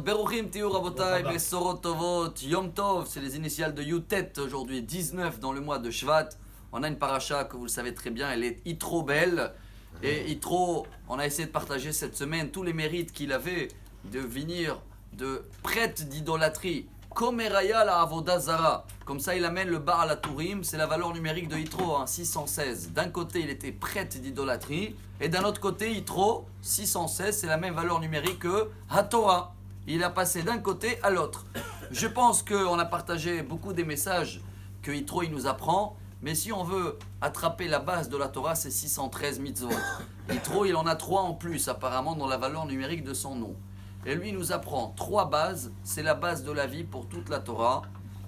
Beruchim Tiou Rabotai, Besorot Tovot, Yom Tov, c'est les initiales de Yutet, aujourd'hui 19 dans le mois de Shvat. On a une paracha que vous le savez très bien, elle est Yitro belle. Et Yitro, on a essayé de partager cette semaine tous les mérites qu'il avait de venir de prêtre d'idolâtrie. Komeraya la Avodazara. Comme ça, il amène le Baal HaTurim, c'est la valeur numérique de Yitro, 616. D'un côté, il était prêtre d'idolâtrie, et d'un autre côté, Yitro, 616, c'est la même valeur numérique que HaTorah. Il a passé d'un côté à l'autre. Je pense qu'on a partagé beaucoup des messages que Yitro il nous apprend, mais si on veut attraper la base de la Torah, c'est 613 mitzvot. Yitro, il en a 3 en plus, apparemment, dans la valeur numérique de son nom. Et lui, il nous apprend 3 bases, c'est la base de la vie pour toute la Torah.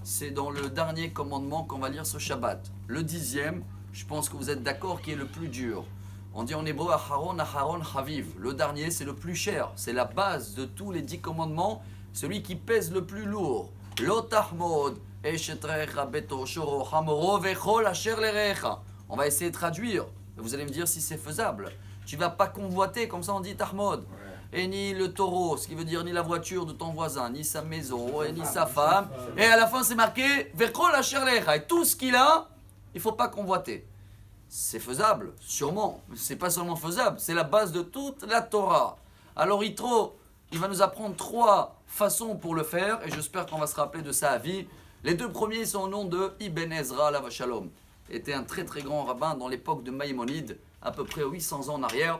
C'est dans le dernier commandement qu'on va lire ce Shabbat. Le 10e, je pense que vous êtes d'accord, qui est le plus dur. On dit en hébreu Aharon, Aharon, Haviv. Le dernier, c'est le plus cher. C'est la base de tous les 10 commandements. Celui qui pèse le plus lourd. Lo tahmod, eshetrecha beto shoro hamoro vechol asher lerecha. On va essayer de traduire. Vous allez me dire si c'est faisable. Tu vas pas convoiter, comme ça on dit tahmod. Et ni le taureau, ce qui veut dire ni la voiture de ton voisin, ni sa maison, et ni sa femme. Et à la fin, c'est marqué vechol asher lerecha. Et tout ce qu'il a, il faut pas convoiter. C'est faisable, sûrement. C'est pas seulement faisable, c'est la base de toute la Torah. Alors Yitro, il va nous apprendre 3 façons pour le faire, et j'espère qu'on va se rappeler de ça à vie. Les 2 premiers sont au nom de Ibn Ezra, alav shalom. Il était un très très grand rabbin dans l'époque de Maïmonide, à peu près 800 ans en arrière,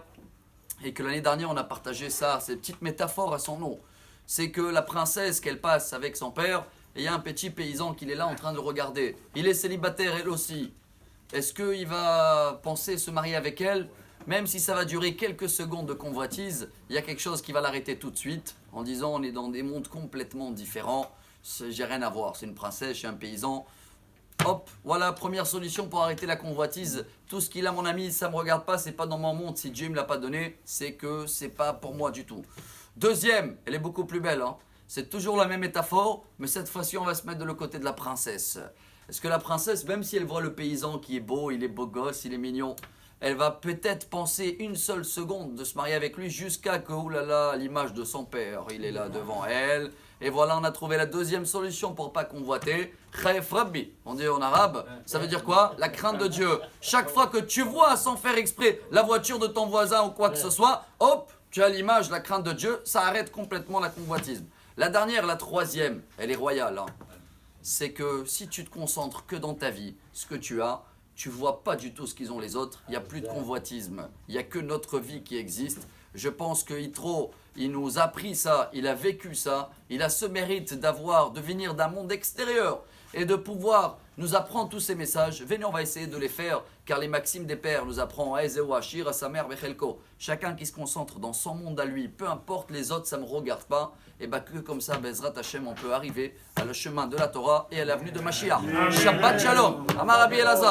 et que l'année dernière on a partagé ça, ces petites métaphores à son nom. C'est que la princesse qu'elle passe avec son père, et il y a un petit paysan qui est là en train de le regarder. Il est célibataire elle aussi. Est-ce qu'il va penser se marier avec elle? Même si ça va durer quelques secondes de convoitise, il y a quelque chose qui va l'arrêter tout de suite en disant on est dans des mondes complètement différents, j'ai rien à voir, c'est une princesse, je suis un paysan. Hop, voilà, première solution pour arrêter la convoitise. Tout ce qu'il a, mon ami, ça ne me regarde pas, c'est pas dans mon monde. Si Dieu ne me l'a pas donné, c'est que c'est pas pour moi du tout. Deuxième, elle est beaucoup plus belle, hein. C'est toujours la même métaphore, mais cette fois-ci, on va se mettre de le côté de la princesse. Est-ce que la princesse, même si elle voit le paysan qui est beau, il est beau gosse, il est mignon, elle va peut-être penser une seule seconde de se marier avec lui jusqu'à que, oulala, l'image de son père, il est là devant elle. Et voilà, on a trouvé la deuxième solution pour pas convoiter. Khaif Rabbi, on dit en arabe, ça veut dire quoi? La crainte de Dieu. Chaque fois que tu vois, sans faire exprès, la voiture de ton voisin ou quoi que ce soit, hop, tu as l'image, la crainte de Dieu, ça arrête complètement la convoitise. La dernière, la troisième, elle est royale, hein. C'est que si tu te concentres que dans ta vie, ce que tu as, tu vois pas du tout ce qu'ils ont les autres, il n'y a plus de convoitisme, il n'y a que notre vie qui existe. Je pense que Yitro, il nous a appris ça, il a vécu ça, il a ce mérite de venir d'un monde extérieur et de pouvoir nous apprendre tous ces messages. Venez, on va essayer de les faire, car les maximes des pères nous apprennent Aezeu Ashir, à sa mère Bechelko. Chacun qui se concentre dans son monde à lui, peu importe les autres, ça ne me regarde pas. Et bien que comme ça, Bezrat Hashem, on peut arriver à le chemin de la Torah et à l'avenue de Mashiach. Shabbat Shalom, Amar Rabbi Elazar.